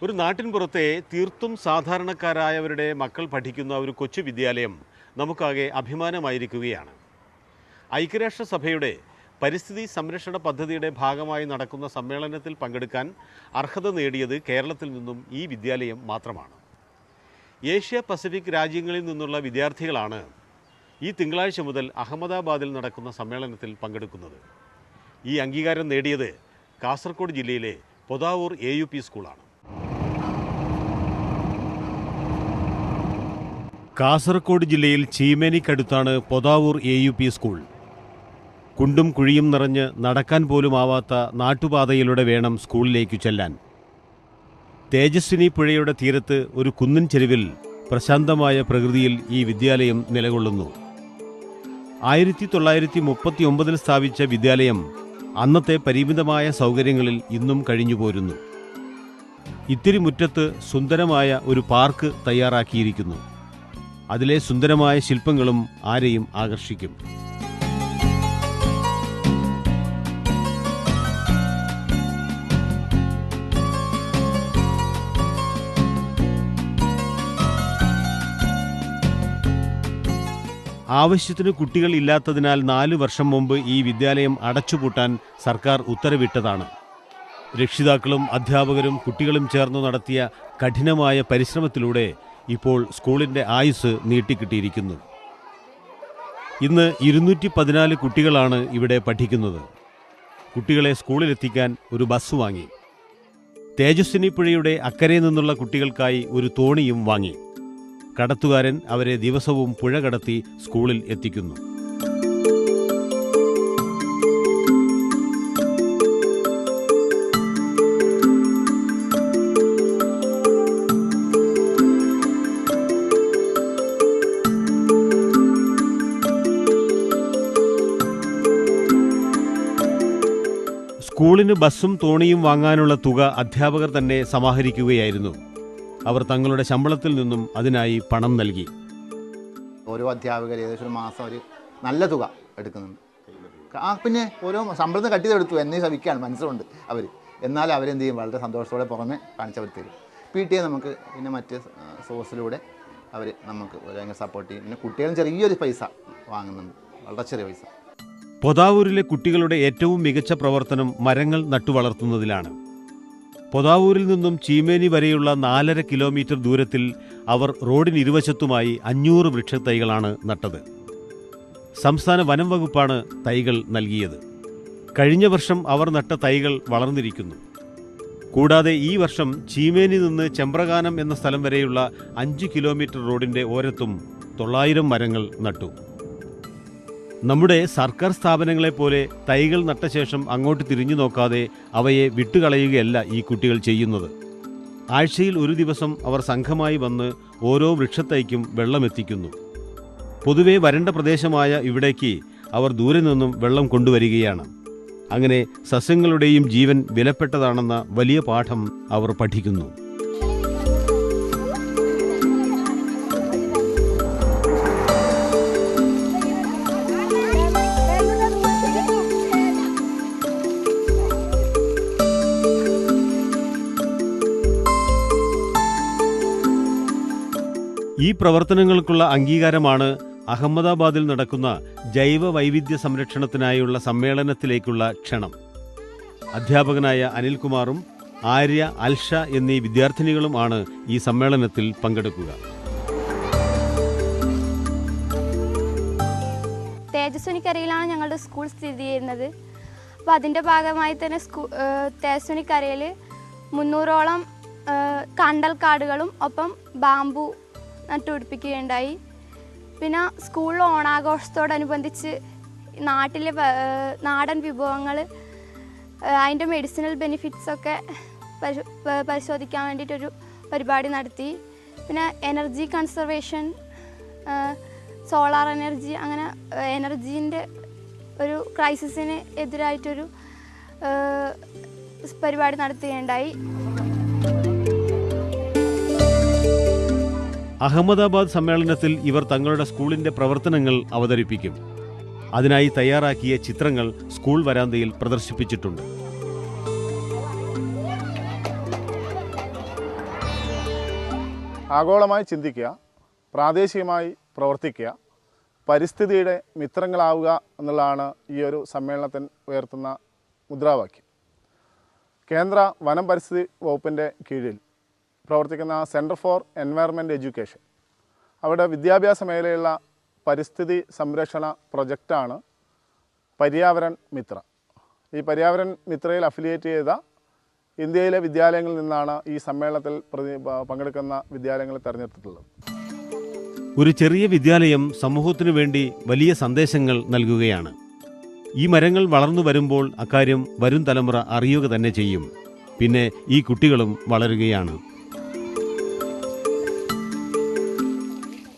ഒരു നാട്ടിൻപുറത്തെ തീർത്തും സാധാരണക്കാരായവരുടെ മക്കൾ പഠിക്കുന്ന ഒരു കൊച്ചു വിദ്യാലയം നമുക്കാകെ അഭിമാനമായിരിക്കുകയാണ്. ഐക്യരാഷ്ട്രസഭയുടെ പരിസ്ഥിതി സംരക്ഷണ പദ്ധതിയുടെ ഭാഗമായി നടക്കുന്ന സമ്മേളനത്തിൽ പങ്കെടുക്കാൻ അർഹത നേടിയത് കേരളത്തിൽ നിന്നും ഈ വിദ്യാലയം മാത്രമാണ്. ഏഷ്യ പസഫിക് രാജ്യങ്ങളിൽ നിന്നുള്ള വിദ്യാർത്ഥികളാണ് ഈ തിങ്കളാഴ്ച മുതൽ അഹമ്മദാബാദിൽ നടക്കുന്ന സമ്മേളനത്തിൽ പങ്കെടുക്കുന്നത്. ഈ അംഗീകാരം നേടിയത് കാസർഗോഡ് ജില്ലയിലെ പൊതാവൂർ AUP സ്കൂളാണ്. കാസർഗോഡ് ജില്ലയിൽ ചീമേനിക്കടുത്താണ് പൊതാവൂർ AUP സ്കൂൾ. കുണ്ടും കുഴിയും നിറഞ്ഞ് നടക്കാൻ പോലുമാവാത്ത നാട്ടുപാതയിലൂടെ വേണം സ്കൂളിലേക്ക് ചെല്ലാൻ. തേജസ്വിനി പുഴയുടെ തീരത്ത് ഒരു കുന്നിൻ ചെരുവിൽ പ്രശാന്തമായ പ്രകൃതിയിൽ ഈ വിദ്യാലയം നിലകൊള്ളുന്നു. 1939 സ്ഥാപിച്ച വിദ്യാലയം അന്നത്തെ പരിമിതമായ സൗകര്യങ്ങളിൽ ഇന്നും കഴിഞ്ഞുപോരുന്നു. ഇത്തിരി മുറ്റത്ത് സുന്ദരമായ ഒരു പാർക്ക് തയ്യാറാക്കിയിരിക്കുന്നു. അതിലെ സുന്ദരമായ ശില്പങ്ങളും ആരെയും ആകർഷിക്കും. ആവശ്യത്തിന് കുട്ടികൾ ഇല്ലാത്തതിനാൽ 4 വർഷം മുമ്പ് ഈ വിദ്യാലയം അടച്ചുപൂട്ടാൻ സർക്കാർ ഉത്തരവിട്ടതാണ്. രക്ഷിതാക്കളും അധ്യാപകരും കുട്ടികളും ചേർന്ന് നടത്തിയ കഠിനമായ പരിശ്രമത്തിലൂടെ ഇപ്പോൾ സ്കൂളിൻ്റെ ആയുസ് നീട്ടിക്കിട്ടിയിരിക്കുന്നു. ഇന്ന് 214 കുട്ടികളാണ് ഇവിടെ പഠിക്കുന്നത്. കുട്ടികളെ സ്കൂളിലെത്തിക്കാൻ ഒരു ബസ് വാങ്ങി. തേജസ്വിനി പുഴയുടെ അക്കരെ നിന്നുള്ള കുട്ടികൾക്കായി ഒരു തോണിയും വാങ്ങി. കടത്തുകാരൻ അവരെ ദിവസവും പുഴ കടത്തി സ്കൂളിൽ എത്തിക്കുന്നു. സ്കൂളിന് ബസ്സും തോണിയും വാങ്ങാനുള്ള തുക അധ്യാപകർ തന്നെ സമാഹരിക്കുകയായിരുന്നു. അവർ തങ്ങളുടെ ശമ്പളത്തിൽ നിന്നും അതിനായി പണം നൽകി. ഓരോ അധ്യാപകർ ഏകദേശം ഒരു മാസം ഒരു നല്ല തുക എടുക്കുന്നുണ്ട്. പിന്നെ ഓരോ ശമ്പളത്തിന് കട്ടിയതെടുത്തു എന്നെ ശ്രമിക്കുകയാണ് മനസ്സുകൊണ്ട് അവർ. എന്നാൽ അവരെന്ത് ചെയ്യും, വളരെ സന്തോഷത്തോടെ പുറമെ കാണിച്ചവർ തരും. PTA നമുക്ക് പിന്നെ മറ്റ് സോഴ്സിലൂടെ അവർ നമുക്ക് ഭയങ്കര സപ്പോർട്ട് ചെയ്യും. പിന്നെ കുട്ടികളും ചെറിയൊരു പൈസ വാങ്ങുന്നുണ്ട്, വളരെ ചെറിയ പൈസ. പൊതാവൂരിലെ കുട്ടികളുടെ ഏറ്റവും മികച്ച പ്രവർത്തനം മരങ്ങൾ നട്ടുവളർത്തുന്നതിലാണ്. പൊതാവൂരിൽ നിന്നും ചീമേനി വരെയുള്ള 4.5 കിലോമീറ്റർ ദൂരത്തിൽ അവർ റോഡിന് ഇരുവശത്തുമായി 500 വൃക്ഷത്തൈകളാണ് നട്ടത്. സംസ്ഥാന വനം വകുപ്പാണ് തൈകൾ നൽകിയത്. കഴിഞ്ഞ വർഷം അവർ നട്ട തൈകൾ വളർന്നിരിക്കുന്നു. കൂടാതെ ഈ വർഷം ചീമേനി നിന്ന് ചെമ്പ്രകാനം എന്ന സ്ഥലം വരെയുള്ള 5 കിലോമീറ്റർ റോഡിൻ്റെ ഓരത്തും 900 മരങ്ങൾ നട്ടു. നമ്മുടെ സർക്കാർ സ്ഥാപനങ്ങളെപ്പോലെ തൈകൾ നട്ട ശേഷം അങ്ങോട്ട് തിരിഞ്ഞു നോക്കാതെ അവയെ വിട്ടുകളയുകയല്ല ഈ കുട്ടികൾ ചെയ്യുന്നത്. ആഴ്ചയിൽ ഒരു ദിവസം അവർ സംഘമായി വന്ന് ഓരോ വൃക്ഷത്തൈക്കും വെള്ളമെത്തിക്കുന്നു. പൊതുവെ വരണ്ട പ്രദേശമായ ഇവിടേക്ക് അവർ ദൂരെ നിന്നും വെള്ളം കൊണ്ടുവരികയാണ്. അങ്ങനെ സസ്യങ്ങളുടെയും ജീവൻ വിലപ്പെട്ടതാണെന്ന വലിയ പാഠം അവർ പഠിക്കുന്നു. ഈ പ്രവർത്തനങ്ങൾക്കുള്ള അംഗീകാരമാണ് അഹമ്മദാബാദിൽ നടക്കുന്ന ജൈവ വൈവിധ്യ സംരക്ഷണത്തിനായുള്ള സമ്മേളനത്തിലേക്കുള്ള ക്ഷണം. അധ്യാപകനായ അനിൽകുമാറും ആര്യ, അൽഷ എന്നീ വിദ്യാർത്ഥിനികളും ആണ് ഈ സമ്മേളനത്തിൽ പങ്കെടുക്കുക. തേജസ്വിനിക്കരയിലാണ് ഞങ്ങളുടെ സ്കൂൾ സ്ഥിതി ചെയ്യുന്നത്. അപ്പോൾ അതിൻ്റെ ഭാഗമായി തന്നെ തേജസ്വിനിക്കരയിൽ 300ഓളം കണ്ടൽ കാടുകളും ഒപ്പം ബാമ്പു നട്ടുപിടിപ്പിക്കുകയുണ്ടായി. പിന്നെ സ്കൂളിൽ ഓണാഘോഷത്തോടനുബന്ധിച്ച് നാടൻ വിഭവങ്ങൾ, അതിൻ്റെ മെഡിസിനൽ ബെനിഫിറ്റ്സൊക്കെ പരിശോധിക്കാൻ വേണ്ടിയിട്ടൊരു പരിപാടി നടത്തി. പിന്നെ എനർജി കൺസർവേഷൻ, സോളാർ എനർജി, അങ്ങനെ എനർജീൻ്റെ ഒരു ക്രൈസിസിന് എതിരായിട്ടൊരു പരിപാടി നടത്തുകയുണ്ടായി. അഹമ്മദാബാദ് സമ്മേളനത്തിൽ ഇവർ തങ്ങളുടെ സ്കൂളിൻ്റെ പ്രവർത്തനങ്ങൾ അവതരിപ്പിക്കും. അതിനായി തയ്യാറാക്കിയ ചിത്രങ്ങൾ സ്കൂൾ വരാന്തയിൽ പ്രദർശിപ്പിച്ചിട്ടുണ്ട്. ആഗോളമായി ചിന്തിക്കുക, പ്രാദേശികമായി പ്രവർത്തിക്കുക, പരിസ്ഥിതിയുടെ മിത്രങ്ങളാവുക എന്നുള്ളതാണ് ഈ ഒരു സമ്മേളനത്തിൽ ഉയർത്തുന്ന മുദ്രാവാക്യം. കേന്ദ്ര വനം പരിസ്ഥിതി വകുപ്പിൻ്റെ കീഴിൽ പ്രവർത്തിക്കുന്ന സെൻറ്റർ ഫോർ എൻവയറൺമെൻറ്റ് എഡ്യൂക്കേഷൻ, അവിടെ വിദ്യാഭ്യാസ മേഖലയുള്ള പരിസ്ഥിതി സംരക്ഷണ പ്രൊജക്റ്റാണ് പര്യാവരൺ മിത്ര. ഈ പര്യാവരൺ മിത്രയിൽ അഫിലിയേറ്റ് ചെയ്ത ഇന്ത്യയിലെ വിദ്യാലയങ്ങളിൽ നിന്നാണ് ഈ സമ്മേളനത്തിൽ പങ്കെടുക്കുന്ന വിദ്യാലയങ്ങളെ തിരഞ്ഞെടുത്തിട്ടുള്ളത്. ഒരു ചെറിയ വിദ്യാലയം സമൂഹത്തിനു വേണ്ടി വലിയ സന്ദേശങ്ങൾ നൽകുകയാണ്. ഈ മരങ്ങൾ വളർന്നു വരുമ്പോൾ അക്കാര്യം വരും തലമുറ അറിയുക തന്നെ ചെയ്യും. പിന്നെ ഈ കുട്ടികളും വളരുകയാണ്.